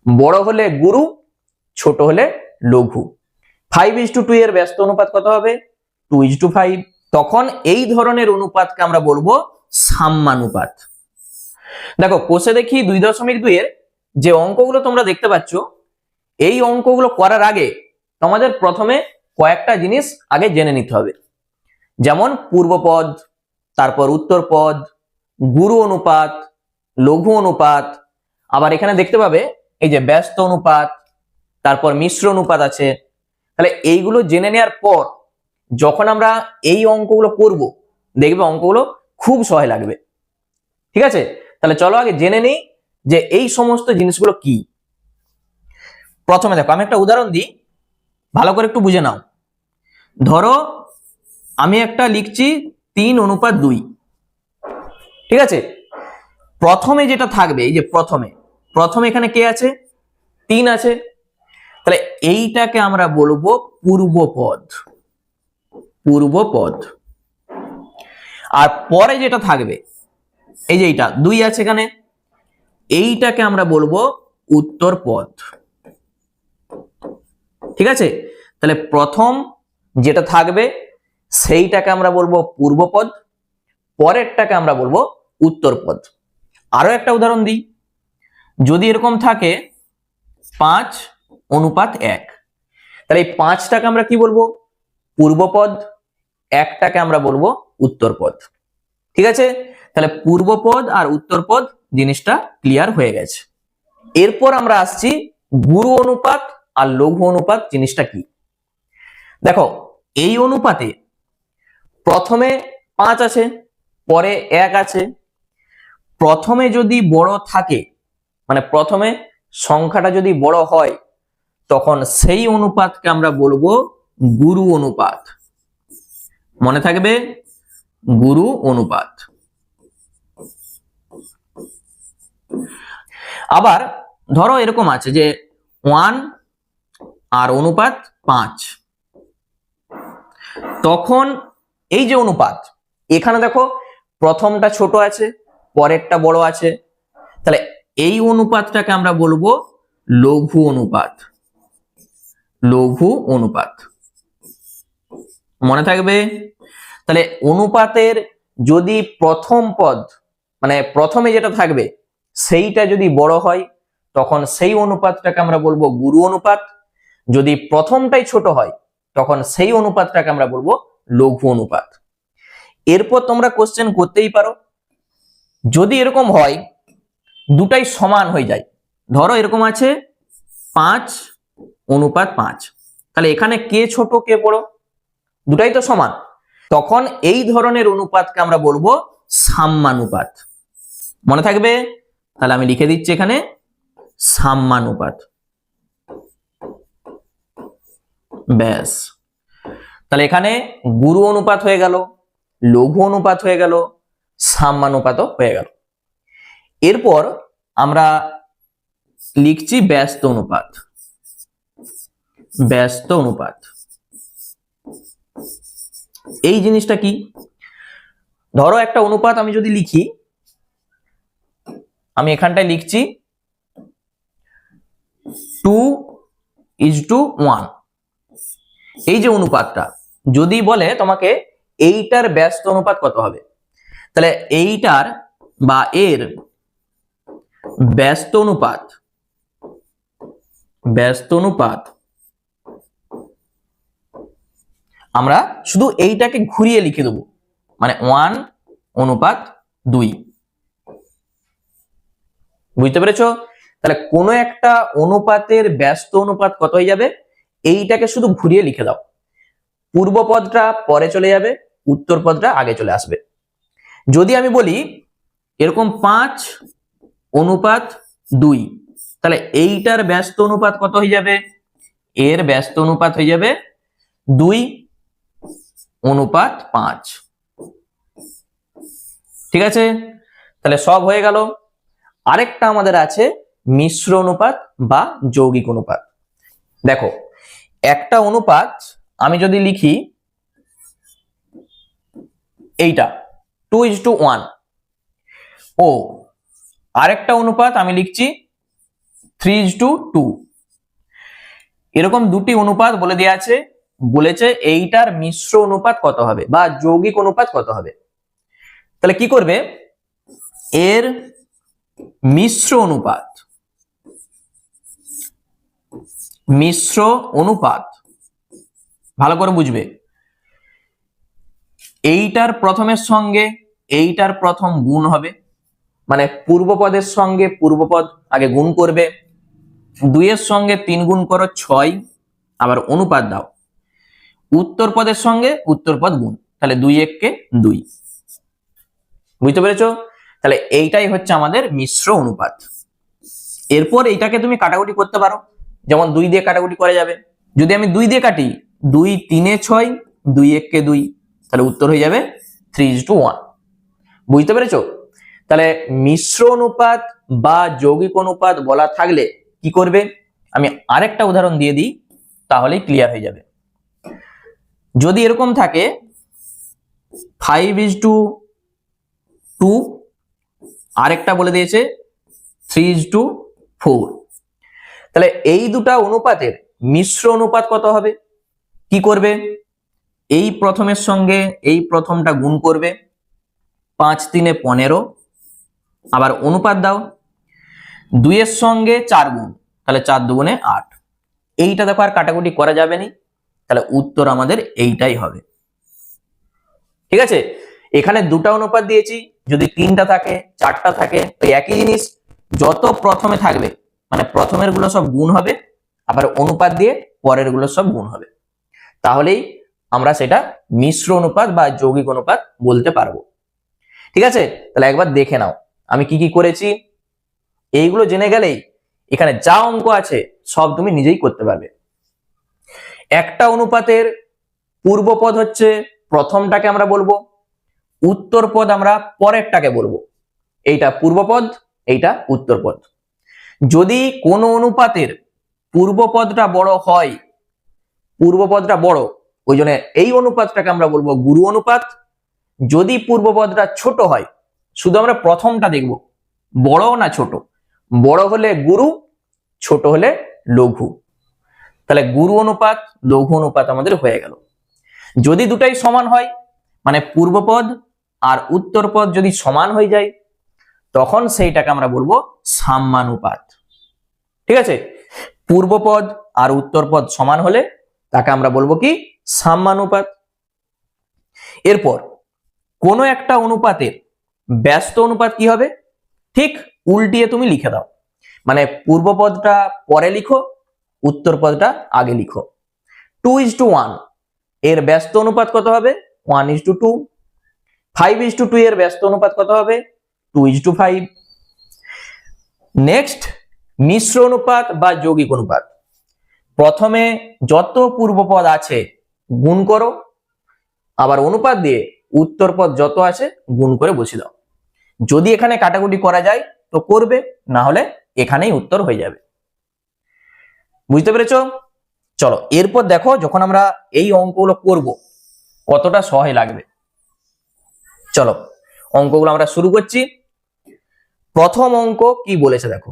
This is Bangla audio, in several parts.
বড় হলে গুরু, ছোট হলে লঘু। 5:2 এর ব্যস্ত অনুপাত কত হবে? 2:5। তখন এই ধরনের অনুপাতকে আমরা বলবো সাম্যানুপাত। দেখো কোষে দেখি 2.2 এর যে অঙ্কগুলো তোমরা দেখতে পাচ্ছ, এই অঙ্কগুলো করার আগে তোমাদের প্রথমে কয়েকটা জিনিস আগে জেনে নিতে হবে। যেমন পূর্বপদ, তারপর উত্তরপদ, গুরু অনুপাত, লঘু অনুপাত, আবার এখানে দেখতে পাবে এই যে ব্যস্ত অনুপাত, তারপর মিশ্র অনুপাত আছে। তাহলে এইগুলো জেনে নেওয়ার পর যখন আমরা এই অঙ্কগুলো করব, দেখবে অঙ্কগুলো খুব সহজ লাগবে। ঠিক আছে, তাহলে চলো আগে জেনে নেই যে এই সমস্ত জিনিসগুলো কি। প্রথমে দেখো, আমি একটা উদাহরণ দিই, ভালো করে একটু বুঝে নাও। ধরো আমি একটা লিখছি 3:2। ঠিক আছে, প্রথমে যেটা থাকবে, এই যে প্রথমে এখানে কে আছে? 3 আছে। তাহলে এইটাকে আমরা বলবো পূর্বপদ। আর পরে যেটা থাকবে, এই যে এইটা 2 আছে এখানে, এইটাকে আমরা বলবো উত্তরপদ। ঠিক আছে, তাহলে প্রথম যেটা থাকবে সেইটাকে আমরা বলবো পূর্বপদ, পরেরটাকে আমরা বলবো উত্তরপদ। আরো একটা উদাহরণ দিই, যদি এরকম থাকে 5:1, তাহলে এই 5টাকে আমরা কি বলবো? পূর্বপদ, 1টাকে আমরা বলবো উত্তরপদ। ঠিক আছে, তাহলে পূর্বপদ আর উত্তরপদ জিনিসটা ক্লিয়ার হয়ে গেছে। এরপর আমরা আসছি গুরু অনুপাত আর লঘু অনুপাত জিনিসটা কি। দেখো এই অনুপাতে প্রথমে 5 আছে, পরে 1 আছে। প্রথমে যদি বড় থাকে, মানে প্রথমে সংখ্যাটা যদি বড় হয়, তখন সেই অনুপাতকে আমরা বলবো গুরু অনুপাত। মনে থাকবে, গুরু অনুপাত। আবার ধরো এরকম আছে যে 1 আর অনুপাত 5, তখন এই যে অনুপাত, এখানে দেখো প্রথমটা ছোট আছে, পরেরটা বড় আছে, তাহলে এই অনুপাতটাকে আমরা বলবো লঘু অনুপাত। মনে থাকবে। তাহলে অনুপাতের যদি প্রথম পদ, মানে প্রথমে যেটা থাকবে সেইটা যদি বড় হয়, তখন সেই অনুপাতটাকে আমরা বলবো গুরু অনুপাত। যদি প্রথমটাই ছোট হয়, তখন সেই অনুপাতটাকে আমরা বলবো লঘু অনুপাত। এরপর তোমরা কোশ্চেন করতেই পারো, যদি এরকম হয় দুটাই সমান হয়ে যায়, ধরো এরকম আছে 5:5, তাহলে এখানে কে ছোট কে বড়? দুটাই তো সমান, তখন এই ধরনের অনুপাতকে আমরা বলবো সাম্যানুপাত। মনে থাকবে, তাহলে আমি লিখে দিচ্ছি এখানে সাম্যানুপাত। ব্যাস, তাহলে এখানে গুরু অনুপাত হয়ে গেল, লঘু অনুপাত হয়ে গেল, সাম্যানুপাতও হয়ে গেল। এরপর আমরা লিখছি ব্যস্ত অনুপাত। এই জিনিসটা কি? ধরো একটা অনুপাত আমি যদি লিখি, আমি এখানটায় লিখছি 2:1। এই যে অনুপাতটা, যদি বলে তোমাকে এইটার ব্যস্ত অনুপাত কত হবে, তাহলে এইটার বা এর ব্যস্ত অনুপাত আমরা শুধু এইটাকে ঘুরিয়ে লিখে দেবো, মানে 1:2। বুঝতে পেরেছো? তাহলে কোন একটা অনুপাতের ব্যস্ত অনুপাত কত হয়ে যাবে, এইটাকে শুধু ঘুরিয়ে লিখে দাও। পূর্ব পদটা পরে চলে যাবে, উত্তর পদটা আগে চলে আসবে। যদি আমি বলি এরকম 5:2, তাহলে এইটার ব্যস্ত অনুপাত কত হয়ে যাবে? এর ব্যস্ত অনুপাত হয়ে যাবে 2:5। ঠিক আছে, তাহলে সব হয়ে গেল। আরেকটা আমাদের আছে মিশ্র অনুপাত বা যৌগিক অনুপাত। দেখো একটা অনুপাত আমি যদি লিখি এইটা 2:1, ও আরেকটা অনুপাত আমি লিখছি 3:2। এরকম দুটি অনুপাত বলে দেওয়া আছে, বলেছে এইটার মিশ্র অনুপাত কত হবে বা যৌগিক অনুপাত কত হবে। তাহলে কি করবে, এর মিশ্র অনুপাত ভালো করে বুঝবে, এইটার প্রথমের সঙ্গে এইটার প্রথম গুণ হবে, মানে পূর্বপদের সঙ্গে পূর্বপদ আগে গুণ করবে, 2 এর সঙ্গে 3 গুণ করো 6, আবার অনুপাত দাও, উত্তর পদের সঙ্গে উত্তরপদ গুণ, তাহলে 2 1 কে 2। বুঝতে পেরেছো? তাহলে এইটাই হচ্ছে আমাদের মিশ্র অনুপাত। এরপর এইটাকে তুমি কাটাকুটি করতে পারো, যেমন 2 দিয়ে কাটাকুটি করা যাবে। যদি আমি 2 দিয়ে কাটি, 2 3 এ 6, 2 1 কে 2, তাহলে উত্তর হয়ে যাবে 3:1। বুঝতে পেরেছো? তাহলে মিশ্র অনুপাত বা যৌগিক অনুপাত বলা থাকলে কি করবে, আমি আরেকটা উদাহরণ দিয়ে দিই, তাহলেই ক্লিয়ার হয়ে যাবে। যদি এরকম থাকে 5:2, আরেকটা বলে দিয়েছে 3:4, তাহলে এই দুটা অনুপাতের মিশ্র অনুপাত কত হবে? কি করবে, এই প্রথমের সঙ্গে এই প্রথমটা গুণ করবে, 5 3 এ 15, আবার অনুপাত দাও, 2 এর সঙ্গে 4 গুণ, তাহলে 4 2 গুণে 8। এইটা দেখো আর কাটাকুটি করা যাবে না, তাহলে উত্তর আমাদের এইটাই হবে। ঠিক আছে, এখানে দুটা অনুপাত দিয়েছি, যদি 3টা থাকে 4টা থাকে তো একই জিনিস, যত প্রথমে থাকবে মানে প্রথমের গুলো সব গুণ হবে, আবার অনুপাত দিয়ে পরের গুলো সব গুণ হবে, তাহলেই আমরা সেটা মিশ্র অনুপাত বা যৌগিক অনুপাত বলতে পারবো। ঠিক আছে, তাহলে একবার দেখে নাও আমি কি কি করেছি। এইগুলো জেনে গেলেই এখানে যা অঙ্ক আছে সব তুমি নিজেই করতে পারবে। একটা অনুপাতের পূর্বপদ হচ্ছে প্রথমটাকে আমরা বলবো, উত্তরপদ আমরা পরেরটাকে বলবো। এইটা পূর্বপদ, এইটা উত্তরপদ। যদি কোনো অনুপাতের পূর্বপদটা বড় হয়, পূর্বপদটা বড়, ওই জন্য এই অনুপাতটাকে আমরা বলবো গুরু অনুপাত। যদি পূর্বপদটা ছোট হয়, শুধু আমরা প্রথমটা দেখব বড় না ছোট, বড় হলে গুরু, ছোট হলে লঘু, তাহলে গুরু অনুপাত লঘু অনুপাত আমাদের হয়ে গেল। যদি দুটাই সমান হয়, মানে পূর্বপদ আর উত্তরপদ যদি সমান হয়ে যায়, তখন সেইটাকে আমরা বলবো সাম্যানুপাত। ঠিক আছে, পূর্বপদ আর উত্তরপদ সমান হলে তাকে আমরা বলবো কি, সাম্যানুপাত। এরপর কোন একটা অনুপাতের ব্যস্ত অনুপাত কি হবে, ঠিক উল্টিয়ে তুমি লিখে দাও, মানে পূর্বপদটা পরে লিখো, উত্তরপদটা আগে লিখো। 2:1 এর ব্যস্ত অনুপাত কত হবে, 1:2। 5:2 এর ব্যস্ত অনুপাত কত হবে, 2:5। নেক্সট মিশ্র অনুপাত বা যৌগিক অনুপাত, প্রথমে যত পূর্বপদ আছে গুণ করো, আবার অনুপাত দিয়ে উত্তরপদ যত আছে গুণ করে বসিয়ে দাও। যদি এখানে কাটাকুটি করা যায় তো করবে, না হলে এখানেই উত্তর হয়ে যাবে। বুঝতে পেরেছো? চলো এরপর দেখো, যখন আমরা এই অঙ্কগুলো করব কতটা সহজ লাগবে। চলো অঙ্কগুলো আমরা শুরু করছি। প্রথম অঙ্ক কি বলেছে দেখো,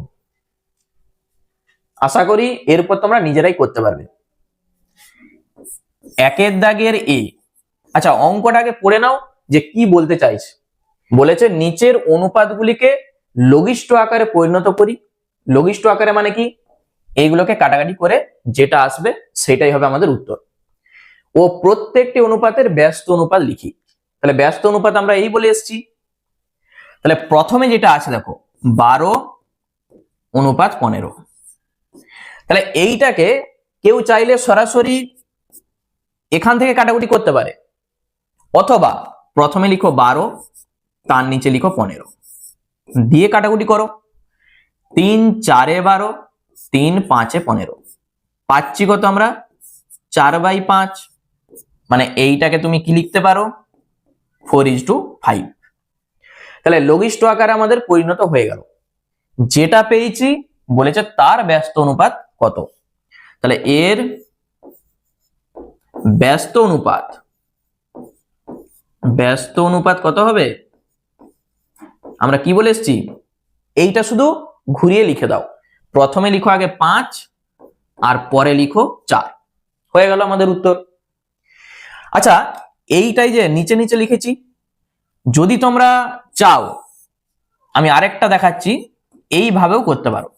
আশা করি এরপর তোমরা নিজেরাই করতে পারবে। 1 দাগের এ, আচ্ছা অঙ্কটাকে পড়ে নাও যে কি বলতে চাইছে। বলেছে নিচের অনুপাতগুলিকে লঘিষ্ঠ আকারে পরিণত করি। লঘিষ্ঠ আকারে মানে কি, এইগুলোকে কাটাকাটি করে যেটা আসবে সেটাই হবে আমাদের উত্তর। ও প্রত্যেকটি অনুপাতের ব্যস্ত অনুপাত লিখি। তাহলে ব্যস্ত অনুপাত আমরা এই বলে এসেছি। তাহলে প্রথমে যেটা আছে দেখো 12:15। তাহলে এইটাকে কেউ চাইলে সরাসরি এখান থেকে কাটাকুটি করতে পারে, অথবা প্রথমে লিখো 12, তার নিচে লিখো 15, দিয়ে কাটাকুটি করো। 3 4 এ 12, 3 5 এ 15, পাচ্ছি কত আমরা 4/5, মানে এইটাকে তুমি কি লিখতে পারো 4:5। তাহলে লঘিষ্ঠ আকারে আমাদের পরিণত হয়ে গেল। যেটা পেয়েছি বলেছে তার ব্যস্ত অনুপাত কত, তাহলে এর ব্যস্ত অনুপাত কত হবে, আমরা কি বলে এসেছি, এইটা শুধু ঘুরিয়ে লিখে দাও, প্রথমে লিখো আগে 5 আর পরে লিখো 4, হয়ে গেল আমাদের উত্তর। আচ্ছা, এইটাই যে নিচে নিচে লিখেছি, যদি তোমরা চাও আমি আরেকটা দেখাচ্ছি, এইভাবেও করতে পারো।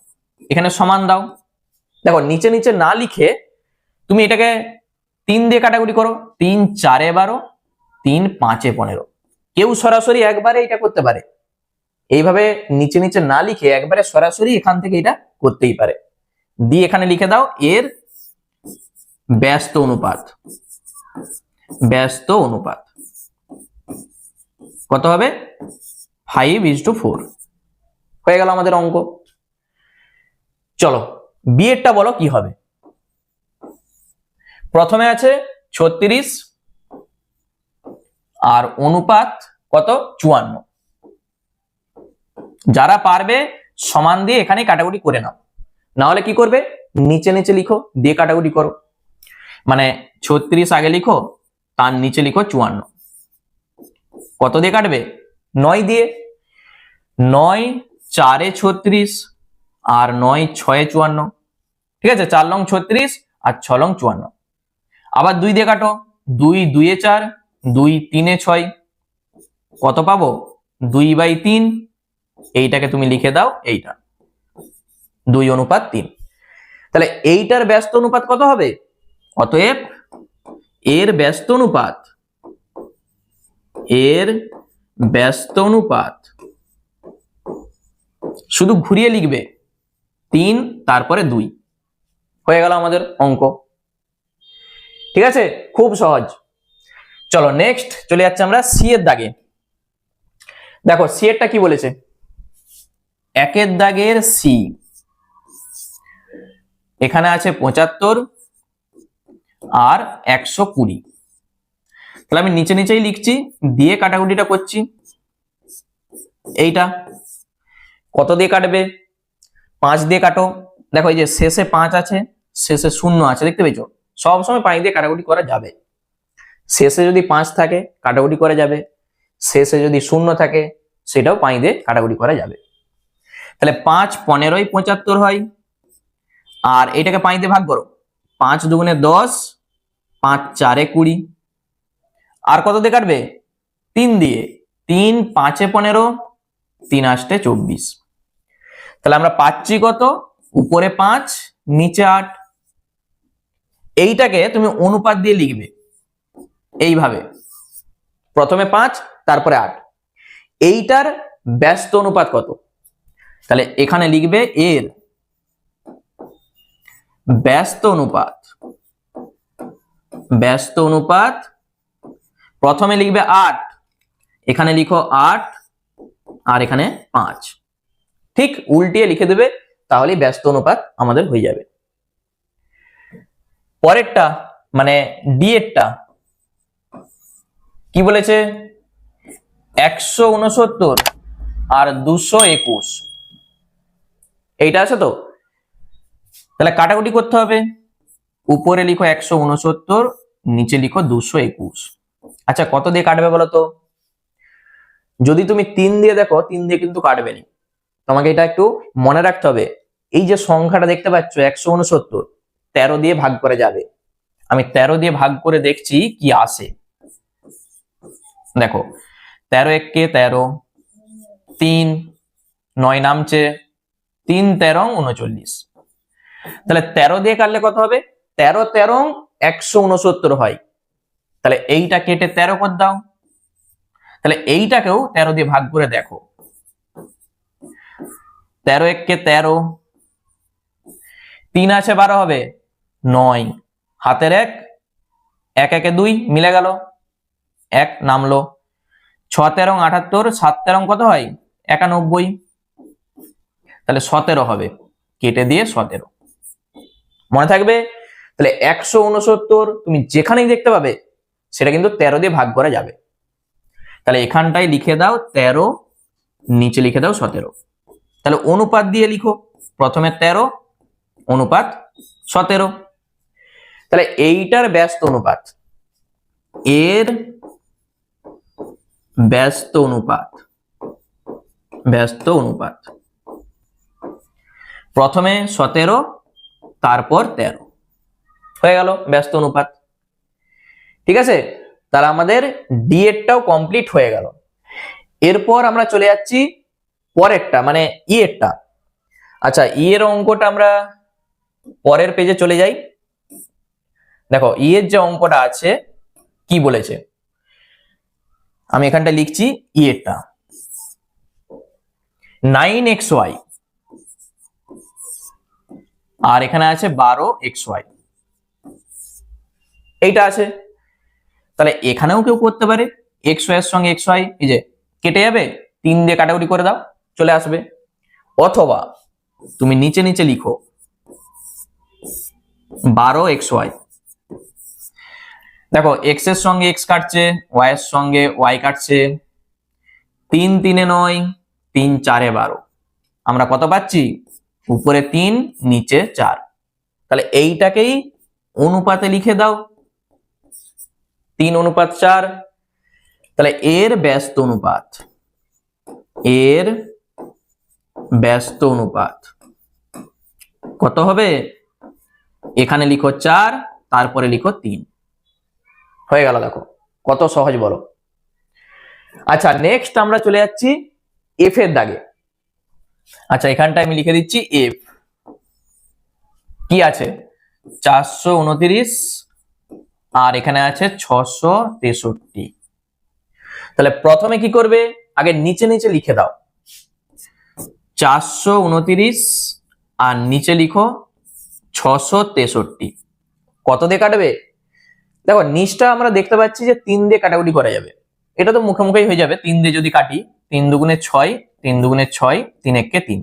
এখানে সমান দাও, দেখো নিচে নিচে না লিখে তুমি এটাকে 3 দিয়ে কাটাকুটি করো, 3 4 12, 3 5 15। কেউ সরাসরি একবারে এটা করতে পারে, এইভাবে নিচে নিচে না লিখে একবারে সরাসরি এখান থেকে এটা করতেই পারে। দিয়ে এখানে লিখে দাও এর ব্যস্ত অনুপাত। ব্যস্ত অনুপাত কত হবে? 5:4 হয়ে গেল আমাদের অঙ্ক। চলো বিয়েরটা বলো কি হবে। প্রথমে আছে 36 আর অনুপাত কত? 54। যারা পারবে সমান দিয়ে এখানে কাটাকুটি করে নাও, না হলে কি করবে নিচে নিচে লিখো দিয়ে কাটাকুটি করো। মানে 36 আগে লিখো, তার নিচে লিখো 54। কত দিয়ে কাটবে? 9 দিয়ে। 9 4 36 আর 9 6 54, ঠিক আছে? 4 লং 36 আর 6 লং 54। আবার 2 দিয়ে কাটো, 2 2 4, 2 3 6, কত পাবো? 2/3। এইটাকে তুমি লিখে দাও এইটা 2:3। তাহলে এইটার ব্যস্ত অনুপাত কত হবে? অতএব এর ব্যস্ত অনুপাত, এর ব্যস্ত অনুপাত শুধু ঘুরিয়ে লিখবে 3 তারপরে 2, হয়ে গেল আমাদের অঙ্ক। ঠিক আছে, খুব সহজ। চলো নেক্সট চলে যাচ্ছে আমরা সি এর দাগে। দেখো সি এরটা কি বলেছে, 1 এর দাগের সি, এখানে আছে 75 আর 120। তাহলে আমি নিচে নিচেই লিখছি, দিয়ে কাটাকুটিটা করছি। এইটা কত দিয়ে কাটবে? 5 দিয়ে কাটো। দেখো এই যে শেষে 5 আছে, শেষে 0 আছে, দেখতে পেয়েছো? সবসময় 5 দিয়ে কাটাকুটি করা যাবে। শেষে যদি 5 থাকে কাটাকুটি করা যাবে, শেষে যদি 0 থাকে সেটাও 5 দিয়ে কাটাকুটি করা যাবে। তাহলে 5 15 75 হয়, আর এটাকে 5 দিয়ে ভাগ করো, 5 দুগুণে 10, 5 4 20। আর কত দিয়ে কাটবে? 3 দিয়ে। 3 5 15, 3 8 24। তাহলে আমরা পাচ্ছি কত? উপরে 5 নিচে 8। এইটাকে তুমি অনুপাত দিয়ে লিখবে এইভাবে, প্রথমে 5 তারপরে 8। এইটার ব্যস্ত অনুপাত কত? তাহলে এখানে লিখবে এর ব্যস্ত অনুপাত। ব্যস্ত অনুপাত প্রথমে লিখবে 8, এখানে লিখো 8 আর এখানে 5, ঠিক উল্টিয়ে লিখে দেবে, তাহলেই ব্যস্ত অনুপাত আমাদের হয়ে যাবে। পরেরটা মানে ডি এরটা কি বলেছে? 169 আর 221, এইটা আছে তো? তাহলে কাটাকুটি করতে হবে, উপরে লিখো 169, নিচে লিখো 221। আচ্ছা কত দিয়ে কাটবে বলো তো? যদি তুমি 3 দিয়ে দেখো, 3 দিয়ে কিন্তু কাটবে না, তোমাকে এটা একটু মনে রাখতে হবে। এই যে সংখ্যাটা দেখতে পাচ্ছ 169, 13 দিয়ে ভাগ করে যাবে। আমি 13 দিয়ে ভাগ করে দেখছি কি আসে। দেখো 13 1 13, 3 9 নামছে, 3 13 39। তাহলে 13 দিয়ে কাটলে কত হবে? 13 13 169 হয়। তাহলে এইটা কেটে 13 করে দাও। তাহলে এইটাকেও 13 দিয়ে ভাগ করে দেখো, 13 1 13, 3 আছে 12 হবে, 9 হাতের 1, 1 1 2 মিলে গেল, 1 নামলো। 6 13 78, 7 13 কত হয়? 91। তাহলে 17 হবে, কেটে দিয়ে 17, মনে থাকবে? তাহলে 169 তুমি যেখানেই দেখতে পাবে সেটা কিন্তু 13 দিয়ে ভাগ করা যাবে। তাহলে এখানটাই লিখে দাও 13, নিচে লিখে দাও 17। তাহলে অনুপাত দিয়ে লিখো, প্রথমে 13 অনুপাত 17। তাহলে এইটার ব্যস্ত অনুপাত, এর ব্যস্ত অনুপাত, ব্যস্ত অনুপাত প্রথমে 17, তারপর 13, হয়ে গেল ব্যস্ত অনুপাত। ঠিক আছে, তাহলে আমাদের ডি এরটাও কমপ্লিট হয়ে গেল। এরপর আমরা চলে যাচ্ছি পরেরটা, মানে ই এরটা। আচ্ছা, ই এর অঙ্কটা আমরা পরের পেজে চলে যাই। দেখো ই এর যে অঙ্কটা আছে কি বলেছে, আমি এখানটা লিখছি ই এরটা। 9xy আর এখানে আছে 12xy, এইটা আছে। তাহলে এখানেও কেউ করতে পারে, xy এর সঙ্গে xy এই যে কেটে যাবে, 3 দিয়ে কাটাকুটি করে দাও, চলে আসবে। অথবা তুমি নিচে নিচে লিখো 12xy। দেখো x এর সঙ্গে x কাটছে, y এর সঙ্গে y কাটছে, 3 3 9, 3 4 12, আমরা কত পাচ্ছি? উপরে 3 নিচে 4। তাহলে এইটাকেই অনুপাতে লিখে দাও, 3:4। তাহলে এর ব্যস্ত অনুপাত, এর ব্যস্ত অনুপাত কত হবে? এখানে লিখো 4, তারপরে লিখো 3, হয়ে গেল। দেখো কত সহজ বলো। আচ্ছা, নেক্সট আমরা চলে যাচ্ছি এফ এর দাগে। আচ্ছা, এখানটা আমি লিখে দিচ্ছি এফ। কি আছে? 429 আর এখানে আছে 663। তাহলে প্রথমে কি করবে? আগে নিচে নিচে লিখে দাও 429 আর নিচে লিখো 663। কত দিয়ে কাটবে? দেখো নিচটা আমরা দেখতে পাচ্ছি যে 3 দিয়ে কাটাকুটি করা যাবে, এটা তো মুখে মুখেই হয়ে যাবে। 3 দিয়ে যদি কাটি, 3 দুগুণে 6, 3 দুগুণে 6, 3 একে 3।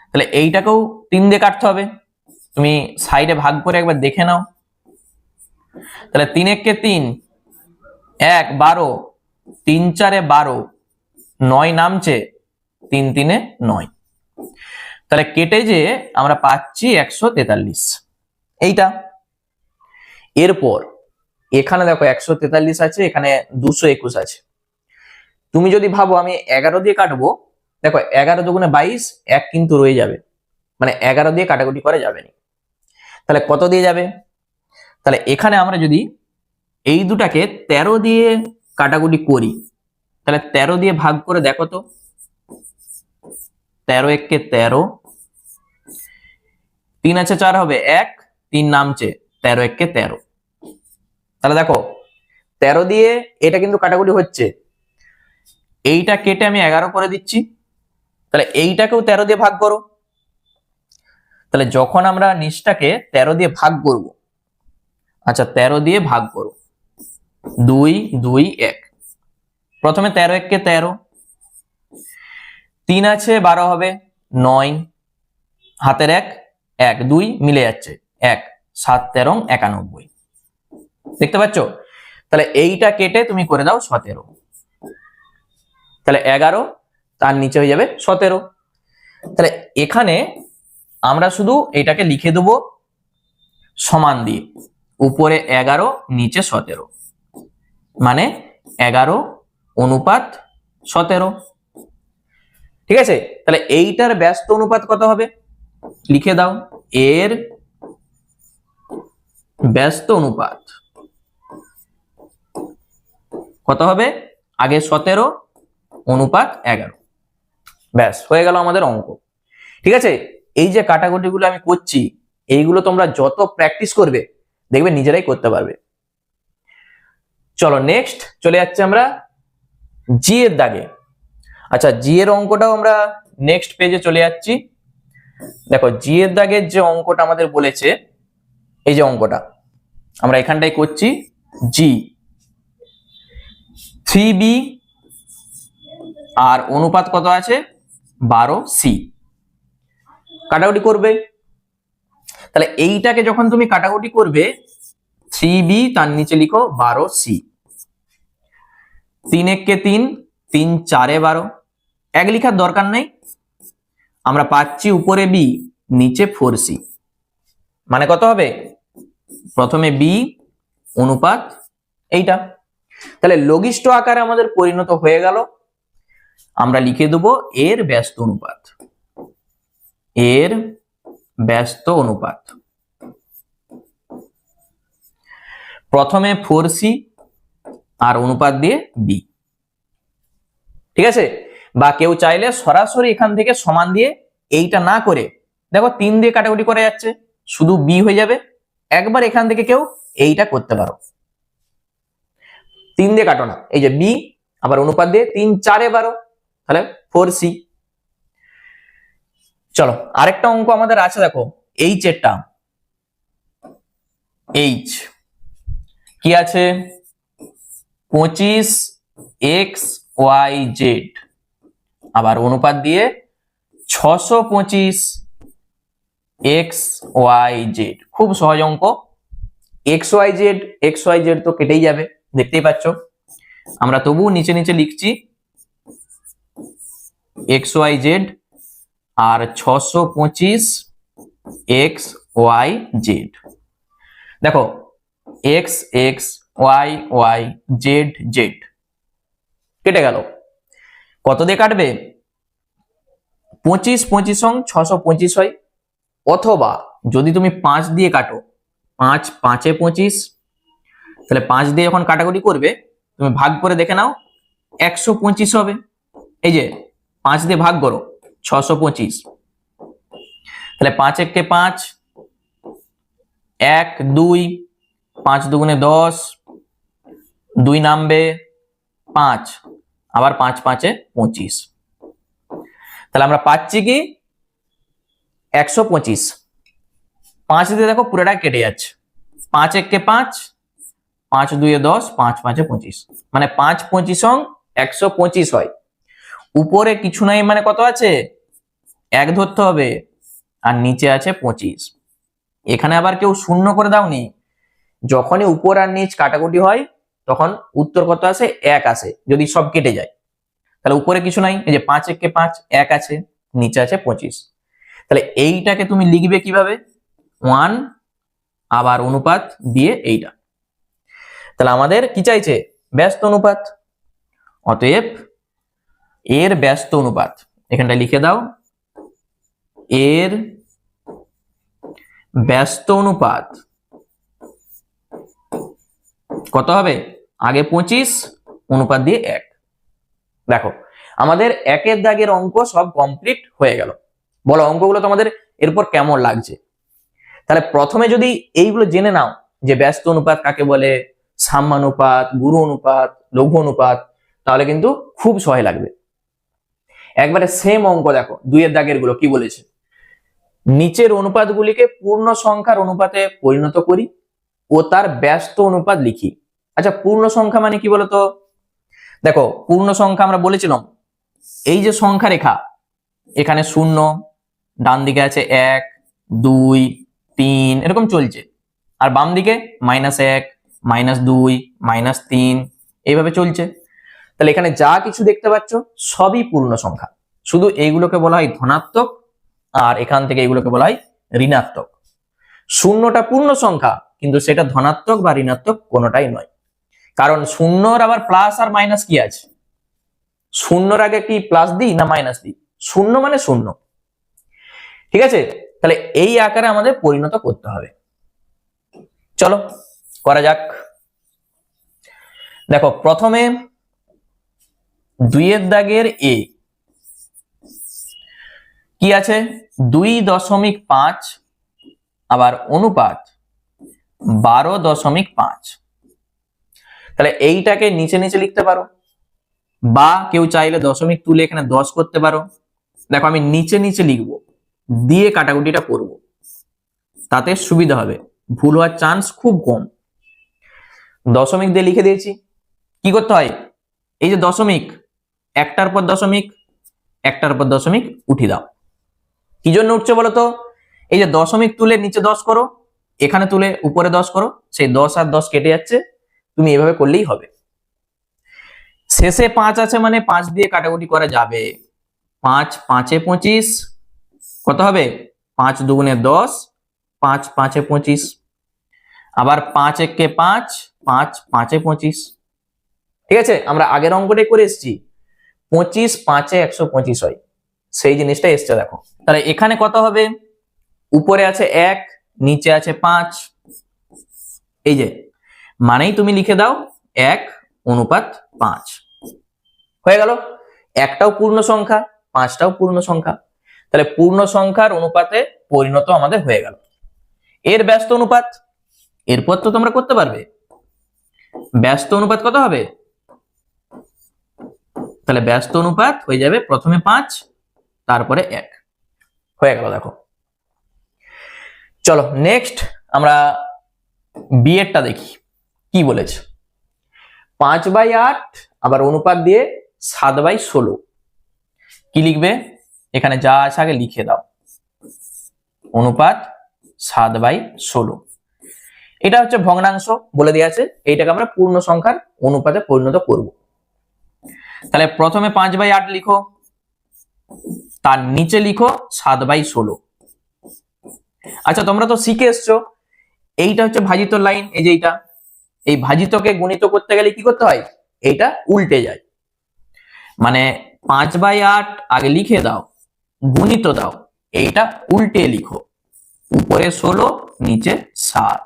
তাহলে এইটাকেও 3 দিয়ে কাটতে হবে, তুমি সাইডে ভাগ করে একবার দেখে নাও। তাহলে 3 একে 3, 1 12, 3 4 12, 9 নামছে, 3 3 9। তাহলে কেটে যে আমরা পাচ্ছি 143, এইটা। এরপর এখানে দেখো 143 আছে, এখানে 221 আছে। তুমি যদি ভাবো আমি 11 দিয়ে কাটবো, দেখো 11 দুগুণে 22, 1 কিন্তু রয়ে যাবে, মানে 11 দিয়ে কাটাকুটি করা যাবে না। তাহলে কত দিয়ে যাবে? তাহলে এখানে আমরা যদি এই দুটাকে 13 দিয়ে কাটাকুটি করি, তাহলে 13 দিয়ে ভাগ করে দেখো তো, 13 একে 13, 3 আছে 4 হবে 1, 3 নামছে, 13 একে 13। তাহলে দেখো 13 দিয়ে এটা কিন্তু কাটাকুটি হচ্ছে, এইটা কেটে আমি 11 করে দিচ্ছি। তাহলে এইটাকেও 13 দিয়ে ভাগ করো। তাহলে যখন আমরা নিচটাকে 13 দিয়ে ভাগ করব, আচ্ছা 13 দিয়ে ভাগ করো, 2 2 1। প্রথমে 13 একে 13, 3 আছে 12 হবে 9, হাতের 1 1 2 মিলে যাচ্ছে 1, 7 13 91। দেখতে পাচ্ছ? তাহলে এইটা কেটে তুমি করে দাও 17। তাহলে 11 তার নিচে হয়ে যাবে 17। তাহলে এখানে আমরা শুধু এটাকে লিখে দেবো সমান দিয়ে, উপরে 11 নিচে 17, মানে 11:17। ঠিক আছে? তাহলে এইটার ব্যস্ত অনুপাত কত হবে? লিখে দাও, এর ব্যস্ত অনুপাত কত হবে? আগে 17:11। ব্যাস, হয়ে গেল আমাদের অঙ্ক। ঠিক আছে, এই যে কাটাকুটিগুলো আমি করছি, এইগুলো তোমরা যত প্র্যাকটিস করবে দেখবে নিজেরাই করতে পারবে। চলো নেক্সট চলে যাচ্ছে আমরা জি এর দাগে। আচ্ছা, জি এর অঙ্কটাও আমরা নেক্সট পেজে চলে যাচ্ছি। দেখো জি এর দাগের যে অঙ্কটা আমাদের বলেছে, এই যে অঙ্কটা আমরা এখানটাই করছি, জি 3b আর অনুপাত কত আছে? 12c। কাটাকুটি করবে। তাহলে এইটাকে যখন তুমি কাটাকুটি করবে, 3b তার নিচে লিখো 12c, 3 একে 3, 3 4 12, 1 লিখার দরকার নেই, আমরা পাচ্ছি উপরে b নিচে 4c, মানে কত হবে? প্রথমে b অনুপাত এইটা। তাহলে লঘিষ্ঠ আকারে আমাদের পরিণত হয়ে গেল। আমরা লিখে দেবো এর ব্যস্ত অনুপাত, এর ব্যস্ত অনুপাত। প্রথমে 4c আর অনুপাত দিয়ে b, ঠিক আছে। বা কেউ চাইলে সরাসরি এখান থেকে সমান দিয়ে এইটা না করে, দেখো 3 দিয়ে কাটাকুটি করে যাচ্ছে, শুধু b হয়ে যাবে। একবার এখান থেকে কেউ এইটা করতে পারো, 3 দিয়ে কাটো না, এই যে b আবার অনুপাত দিয়ে 3 4 এ 12, তাহলে 4c। চলো আরেকটা অঙ্ক আমাদের আছে, দেখো h এরটা, h কি আছে, 25xyz আবার অনুপাত দিয়ে 625xyz। খুব সহজ অঙ্ক। xyz তো কেটেই যাবে, দেখতেই পাচ্ছ। আমরা তবু নিচে নিচে লিখছি xyz আর 625xyz। দেখো x x y y z z কেটে গেল। কত দিয়ে কাটবে? 25 25 সং 625 হয়। অথবা যদি তুমি 5 দিয়ে কাটো, 5 5 এ 25, তাহলে 5 দিয়ে যখন কাটাকুটি করবে তুমি ভাগ করে দেখে নাও 125 হবে। এই যে 5 দিয়ে ভাগ করো 625, তাহলে 5 একে 5, 1 2, 5 দুগুণে 10, 2 নামবে 5, আবার 5 5 এ 25, তাহলে আমরা পাচ্ছি কি 125। 5 দিয়ে দেখো পুরোটা কেটে যাচ্ছে, 5 একে 5, 5 2 এ 10, 5 5 এ 25, মানে 5 25 সং 125 হয়। উপরে কিছু নাই মানে কত আছে? 1 ধরতে হবে, আর নিচে আছে 25। এখানে আবার কেউ শূন্য করে দাওনি, যখনই উপর আর নিচ কাটাকুটি হয় তখন উত্তর কত আসে? 1 আসে, যদি সব কেটে যায়। তাহলে উপরে কিছু নাই, এই যে 5 একে 5, 1 আছে, নিচে আছে 25। তাহলে এইটাকে তুমি লিখবে কিভাবে? 1 আবার অনুপাত দিয়ে এইটা। তাহলে আমাদের কি চাইছে? ব্যস্ত অনুপাত। অতএব এর ব্যস্ত অনুপাত, এখানটা লিখে দাও, এর ব্যস্ত অনুপাত কত হবে? আগে 25, অনুপাত দিয়ে 1। দেখো আমাদের একের দাগের অঙ্ক সব কমপ্লিট হয়ে গেল। বলো অঙ্কগুলো তোমাদের এরপর কেমন লাগছে? তাহলে প্রথমে যদি এইগুলো জেনে নাও যে ব্যস্ত অনুপাত কাকে বলে, সাম্যানুপাত, গুরু অনুপাত, লঘু অনুপাত, তাহলে কিন্তু খুব সহজ লাগবে। একবারে সেম অঙ্ক দেখো 2 এর দাগের গুলো কি বলেছে, নিচের অনুপাতগুলিকে পূর্ণ সংখ্যার অনুপাতে পরিণত করি ও তার ব্যস্ত অনুপাত লিখি। আচ্ছা পূর্ণ সংখ্যা মানে কি বলতো? দেখো পূর্ণ সংখ্যা আমরা বলেছিলাম, এই যে সংখ্যা রেখা, এখানে 0, ডান দিকে আছে 1 2 3 এরকম চলছে, আর বাম দিকে -1 -2 -3 এইভাবে চলছে। তাহলে এখানে যা কিছু দেখতে পাচ্ছ সবই পূর্ণ সংখ্যা, শুধু এইগুলোকে বলা হয় ধনাত্মক, আর এখান থেকে এইগুলোকে বলা হয় ঋণাত্মক। শূন্যটা পূর্ণ সংখ্যা, কিন্তু সেটা ধনাত্মক বা ঋণাত্মক কোনোটাই নয়, কারণ শূন্যর আবার প্লাস আর মাইনাস কি আছে? শূন্যর আগে কি প্লাস দিই না মাইনাস দিই? শূন্য মানে শূন্য, ঠিক আছে। তাহলে এই আকারে আমাদের পরিণত করতে হবে। চলো করা যাক। দেখো প্রথমে 2 এর দাগের এ কি আছে? 2.5 আবার অনুপাত 12.5। তাহলে এইটাকে নিচে নিচে লিখতে পারো, বা কেউ চাইলে দশমিক তুলে এখানে 10 করতে পারো। দেখো আমি নিচে নিচে লিখবো, দিয়ে কাটাকুটিটা করব, তাতে সুবিধা হবে, ভুল হওয়ার চান্স খুব কম। দশমিক দিয়ে লিখে দিয়েছি। কি করতে হয়? এই যে দশমিক, একটার পর দশমিক, একটার পর দশমিক উঠিয়ে দাও। কি জন্য উঠছে বলো তো? এই যে দশমিক তুলে নিচে 10 করো, এখানে তুলে উপরে 10 করো, সেই 10 আর 10 কেটে যাচ্ছে, তুমি এভাবে করলেই হবে। শেষে 5 আছে মানে 5 দিয়ে কাটাকুটি করা যাবে। 5 5 এ 25 কত হবে? 5 দুগুণে 10, 5 5 এ 25, আবার 5 একে 5, 5 5 এ 25। ঠিক আছে, আমরা আগের অঙ্কটাই করে এসেছি। 25 5 এ 125 হয়, সেই জিনিসটা এসছে দেখো। তাহলে এখানে কত হবে, উপরে আছে 1, নিচে আছে 5, এই যে মানেই তুমি লিখে দাও 1:5 হয়ে গেল। একটাও পূর্ণ সংখ্যা, 5টাও পূর্ণ সংখ্যা, তাহলে পূর্ণ সংখ্যার অনুপাতে পরিণত আমাদের হয়ে গেল। এর ব্যস্ত অনুপাত, এরপর তো তোমরা করতে পারবে। ব্যস্ত অনুপাত কত হবে, তাহলে ব্যস্ত অনুপাত হয়ে যাবে প্রথমে 5 তারপরে 1 হয়ে গেল। দেখো চলো নেক্সট আমরা বি এরটা দেখি কি বলেছে। 5/8 আবার অনুপাত দিয়ে 7/16, কি লিখবে, এখানে যা আছে আগে লিখে দাও। অনুপাত 7/16, এটা হচ্ছে ভগ্নাংশ বলে দেওয়া আছে, এইটাকে আমরা পূর্ণ সংখ্যার অনুপাতে পরিণত করব। তাহলে প্রথমে 5/8 লিখো, তার নিচে লিখো 7/16। আচ্ছা তোমরা তো শিখে এসছো, এইটা হচ্ছে ভাজিত লাইন, এই যে এইটা, এই ভাজিতকে গুণিত করতে গেলে কি করতে হয়, এইটা উল্টে যায়। মানে 5/8 আগে লিখে দাও, গুণিত দাও, এইটা উল্টে লিখো, উপরে 16 নিচে 7।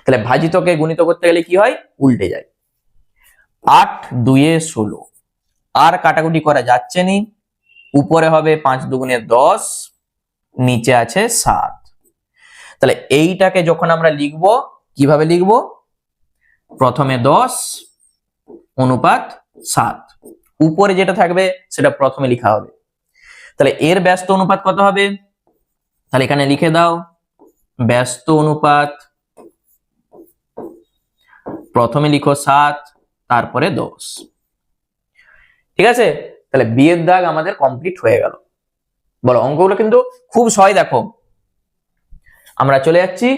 তাহলে ভাজিতকে গুণিত করতে গেলে কি হয়, উল্টে যায়। 8×2 = 16, আর কাটাকুটি করা যাচ্ছে নি, উপরে হবে 5×2 = 10, নিচে আছে 7। তাহলে এইটাকে যখন আমরা লিখব কিভাবে লিখব, প্রথমে 10 অনুপাত 7, উপরে যেটা থাকবে সেটা প্রথমে লেখা হবে। তাহলে এর ব্যস্ত অনুপাত কত হবে, তাহলে এখানে লিখে দাও ব্যস্ত অনুপাত, প্রথমে লিখো 7 তারপরে 10। ঠিক আছে, তাহলে বি এর দাগ আমাদের কমপ্লিট হয়ে গেল। বলো অঙ্কগুলো কিন্তু খুব সহজ। দেখো আমরা চলে যাচ্ছি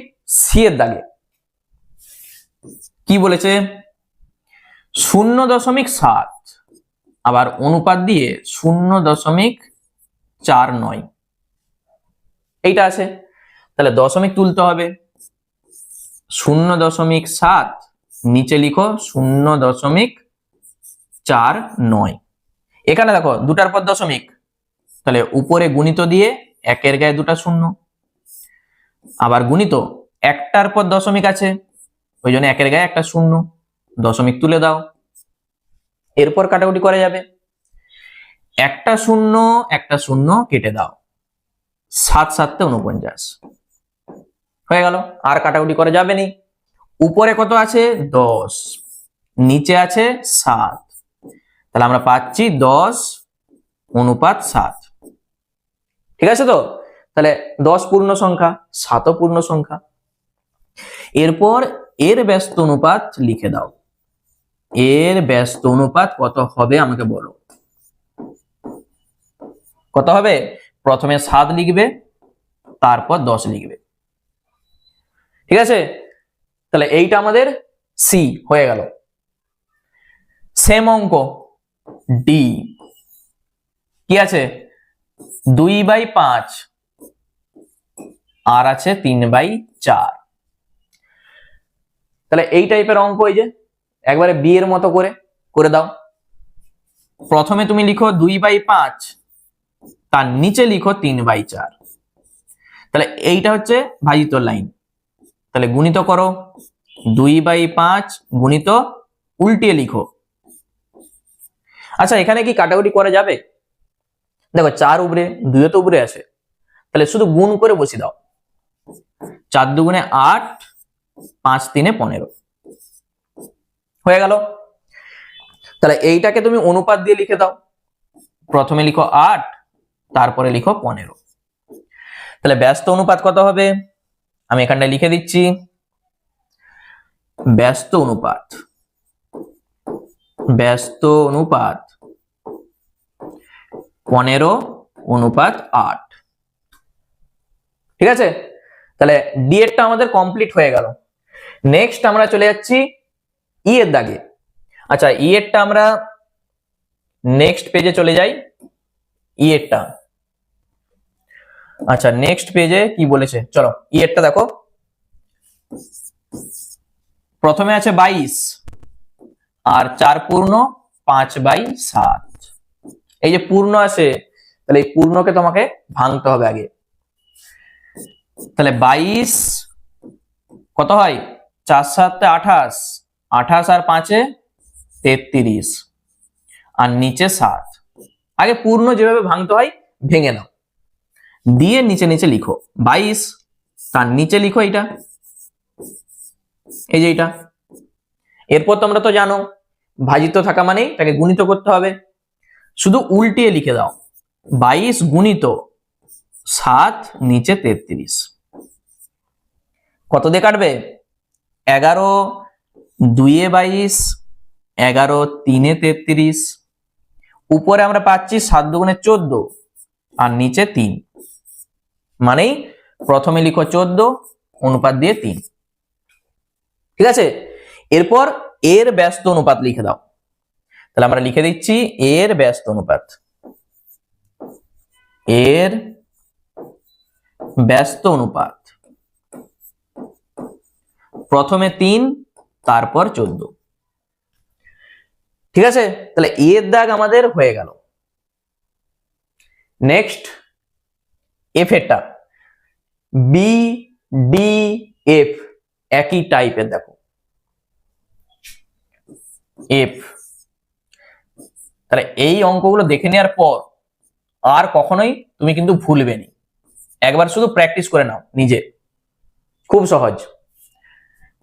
সি এর দাগে। কি বলেছে, 0.7 আবার অনুপাত দিয়ে 0.49, এইটা আছে। তাহলে দশমিক তুলতে হবে, 0.7 নিচে লিখো 0.49। এখানে দেখো দুটার পর দশমিক, তাহলে উপরে গুণিত দিয়ে একের গায়ে দুটা শূন্য, আবার গুণিত একটার পর দশমিক আছে, ওই জন্য একের গায়ে একটা শূন্য, দশমিক তুলে দাও। এরপর কাটাকুটি করা যাবে, একটা শূন্য একটা শূন্য কেটে দাও, 7×7 = 49 হয়ে গেল। আর কাটাকুটি করা যাবে নি। উপরে কত আছে 10, নিচে আছে 7, তাহলে আমরা পাচ্ছি 10:7। ঠিক আছে তো, তাহলে 10 পূর্ণ সংখ্যা, 7ও পূর্ণ সংখ্যা। এরপর এর ব্যস্ত অনুপাত লিখে দাও। এর ব্যস্ত অনুপাত কত হবে আমাকে বলো, কত হবে, প্রথমে 7 লিখবে তারপর 10 লিখবে। ঠিক আছে, তাহলে এইটা আমাদের সি হয়ে গেল। সেম অঙ্ক ডি, কি আছে 2/5 আর আছে 3/4। তাহলে এই টাইপের অঙ্ক, এই যে একবারে বি এর মতো করে দাও। প্রথমে তুমি লিখো 2/5, তার নিচে লিখো 3/4। তাহলে এইটা হচ্ছে ভাজিত লাইন, তাহলে গুণিত করো, 2/5 গুণিত উল্টিয়ে লিখো। আচ্ছা এখানে কি কাটাকুটি করা যাবে, দেখো 4 উপরে 2 তো উপরে আছে, তাহলে শুধু গুণ করে বসিয়ে দাও। 4×2 = 8, 5×3 = 15 হয়ে গেল। তাহলে এইটাকে তুমি অনুপাত দিয়ে লিখে দাও, প্রথমে লিখো 8 তারপরে লিখো 15। তাহলে ব্যস্ত অনুপাত কত হবে, আমি এখানটায় লিখে দিচ্ছি, ব্যস্ত অনুপাত 15:8। ঠিক আছে, তাহলে ডি এরটা আমাদের কমপ্লিট হয়ে গেল। নেক্সট আমরা চলে যাচ্ছি ই এর দাগে। আচ্ছা ই এরটা আমরা নেক্সট পেজে চলে যাই। ই এরটা, আচ্ছা নেক্সট পেজে কি বলেছে, চলো ই এরটা দেখো। প্রথমে আছে 22 আর 4 পূর্ণ 5/7, এই যে পূর্ণ আছে তাহলে এই পূর্ণকে তোমাকে ভাঙতে হবে আগে। তাহলে 22 কত হয়, 4 7 28, 28 আর 5 33, আর নিচে 7। আগে পূর্ণ যেভাবে ভাঙতে হয় ভেঙে নাও, দিয়ে নিচে নিচে লিখো 22, তার নিচে লিখো এটা, এই যে এটা। এরপর তোমরা তো জানো ভাজিত থাকা মানেই তাকে গুণিত করতে হবে, শুধু উল্টিয়ে লিখে দাও 22 গুণিত 7 নিচে 33। কত দিয়ে কাটবে, 11 2 এ 22, 11 3 এ 33, উপরে আমরা পাচ্ছি 7 দুগুণে 14 আর নিচে 3, মানেই প্রথমে লিখো 14 অনুপাত দিয়ে 3। ঠিক আছে, এরপর এর ব্যস্ত অনুপাত লিখে দাও। তাহলে আমরা লিখে দিচ্ছি এর ব্যস্ত অনুপাত, এর ব্যস্ত অনুপাত প্রথমে 3 তারপর 14। ঠিক আছে, তাহলে এর দাগ আমাদের হয়ে গেল। নেক্সট এফ এরটা, বি ডি এফ একই টাইপের, দেখো এফ। তাহলে এই অঙ্কগুলো দেখে নেওয়ার পর আর কখনোই তুমি কিন্তু ভুলবে না, একবার শুধু প্র্যাকটিস করে নাও নিজে, খুব সহজ।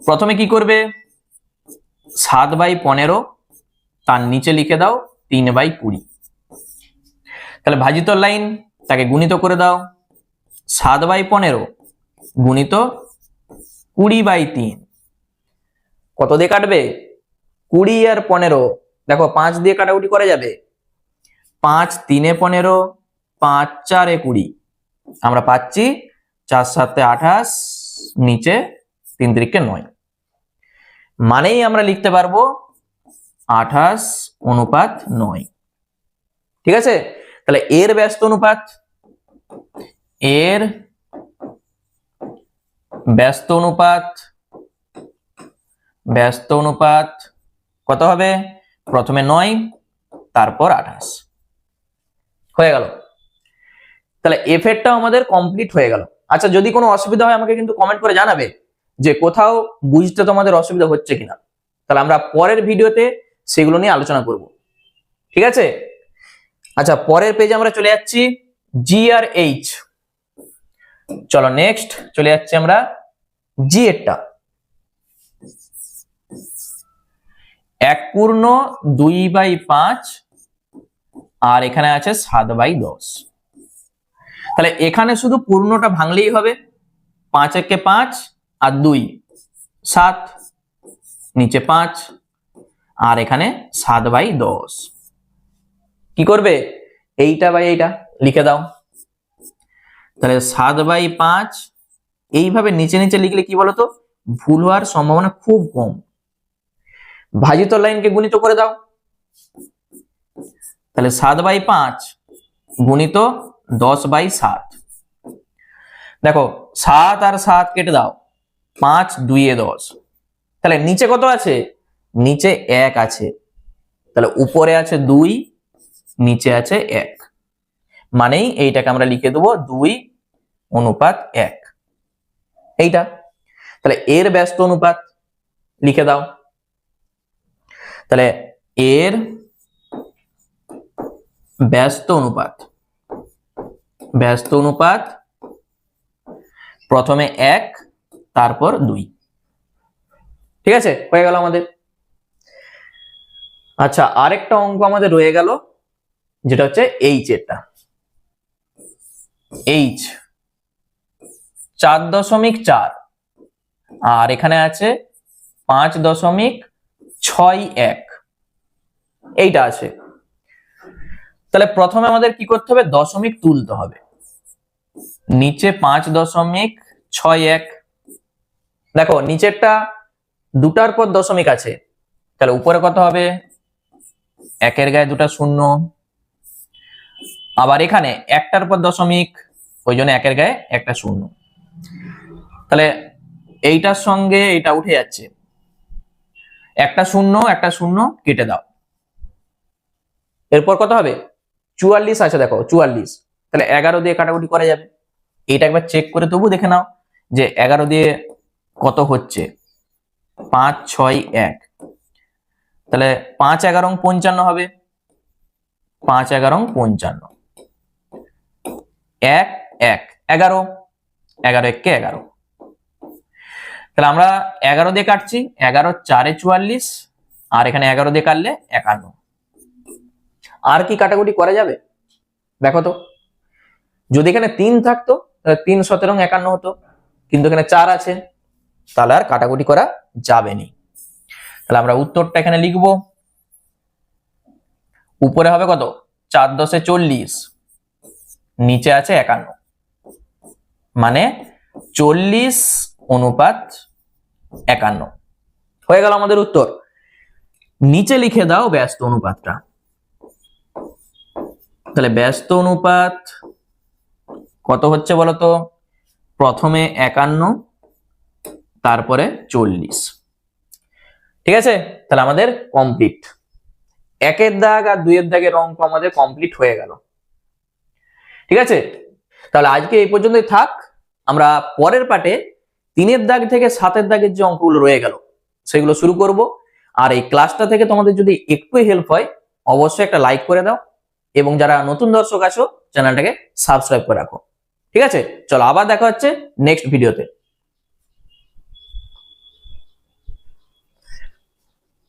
প্রথমে কি করবে, 7/15 তার নিচে লিখে দাও 3/20। তাহলে ভাজিত লাইন তাকে গুণিত করে দাও, 7/15 গুণিত 20/3। কত দিয়ে কাটবে, 20 আর 15, দেখো 5 দিয়ে কাটাকুটি করা যাবে, 5 3 এ 15, 5 4 এ 20, আমরা পাচ্ছি 4 7 এ 28, নিচে 3 3 9, মানেই আমরা লিখতে পারবো 28 অনুপাত 9। ঠিক আছে, তাহলে এর ব্যস্ত অনুপাত, এর ব্যস্ত অনুপাত, ব্যস্ত অনুপাত কত হবে, প্রথমে 9 তারপর 28। হয়ে গেল। তাহলে এফ এরটাও আমাদের কমপ্লিট হয়ে গেল। আচ্ছা, যদি কোনো অসুবিধা হয় আমাকে কিন্তু কমেন্ট করে জানাবে যে কোথাও বুঝতে তোমাদের অসুবিধা হচ্ছে কিনা, তাহলে আমরা পরের ভিডিওতে সেগুলো নিয়ে আলোচনা করব। ঠিক আছে, আচ্ছা পরের পেজে আমরা চলে যাচ্ছি জি আর এইচ। চলো নেক্সট চলে যাচ্ছি আমরা জি এরটা, 1/2/5 আর এখানে আছে 7/10। তাহলে এখানে শুধু পূর্ণটা ভাঙলেই হবে, 5 একে 5 আর 2 7, নিচে 5 আর এখানে 7/10। কি করবে, এইটা বাই এইটা লিখে দাও। তাহলে 7/5 এইভাবে নিচে নিচে লিখলে কি বলতো ভুল হওয়ার সম্ভাবনা খুব কম। ভাজিত লাইনকে গুণিত করে দাও, তাহলে 7/5 গুণিত 10/7। দেখো 7 আর 7 কেটে দাও, 5 2 এ 10। তাহলে নিচে কত আছে, নিচে 1 আছে, তাহলে উপরে আছে 2, নিচে আছে 1, মানেই এইটাকে আমরা লিখে দেবো 2/1। এইটা, তাহলে এর ব্যস্ত অনুপাত লিখে দাও। তাহলে এর ব্যস্ত অনুপাত, ব্যস্ত অনুপাত প্রথমে 1 তারপর 2। ঠিক আছে, হয়ে গেল আমাদের। আচ্ছা আরেকটা অঙ্ক আমাদের রয়ে গেল, যেটা হচ্ছে এইচ এরটা, এইচ 4.4 আর এখানে আছে 5.61, এইটা আছে। তাহলে প্রথমে আমাদের কি করতে হবে, দশমিক তুলতে হবে, নিচে 5.61। দেখো নিচেরটা দুটার পর দশমিক আছে, তাহলে উপরে কত হবে, একের গায়ে দুটা শূন্য, আবার এখানে একটার পর দশমিক, ওই জন্য একের গায়ে একটা শূন্য। তাহলে এইটার সঙ্গে এটা উঠে যাচ্ছে, একটা শূন্য একটা শূন্য কেটে দাও, এরপর কত হবে 44 আছে, দেখো 44, তাহলে 11 দিয়ে কাটাকুটি করা যাবে। এটা একবার চেক করে তবু দেখে নাও যে 11 দিয়ে কত হচ্ছে, 5 6 1, তাহলে 5 11 55 হবে, 5 11 55, 1 1 11, 11 1 কে 11, তাহলে আমরা 11 দিয়ে কাটছি, 11 4 44, আর এখানে 11 দিয়ে কাটলে 51। আর কি কাটাকুটি করা যাবে দেখো তো, যদি এখানে 3 থাকতো তাহলে 3 17 51 হতো, কিন্তু এখানে 4 আছে, তাহলে আর কাটাকুটি করা যাবে না। তাহলে আমরা উত্তরটা এখানে লিখব, উপরে হবে কত 4 10 40, নিচে আছে 51, মানে 40:51 হয়ে গেল আমাদের উত্তর। নিচে লিখে দাও ব্যস্ত অনুপাতটা। তাহলে ব্যস্ত অনুপাত কত হচ্ছে বলতো, প্রথমে 51, তারপরে 40। ঠিক আছে, তাহলে আমাদের কমপ্লিট, 1 দাগ আর 2 দাগের অঙ্ক আমাদের কমপ্লিট হয়ে গেল। ঠিক আছে, তাহলে আজকে এই পর্যন্তই থাক। আমরা পরের পার্টে 3 দাগ থেকে 7 দাগের যে অঙ্কগুলো রয়ে গেল সেগুলো শুরু করব। আর এই ক্লাসটা থেকে তোমাদের যদি একটু হেল্প হয় অবশ্যই একটা লাইক করে দাও, এবং যারা নতুন দর্শক আছো চ্যানেলটাকে সাবস্ক্রাইব করে রাখো। ঠিক আছে, চলো আবার দেখা হচ্ছে নেক্সট ভিডিওতে।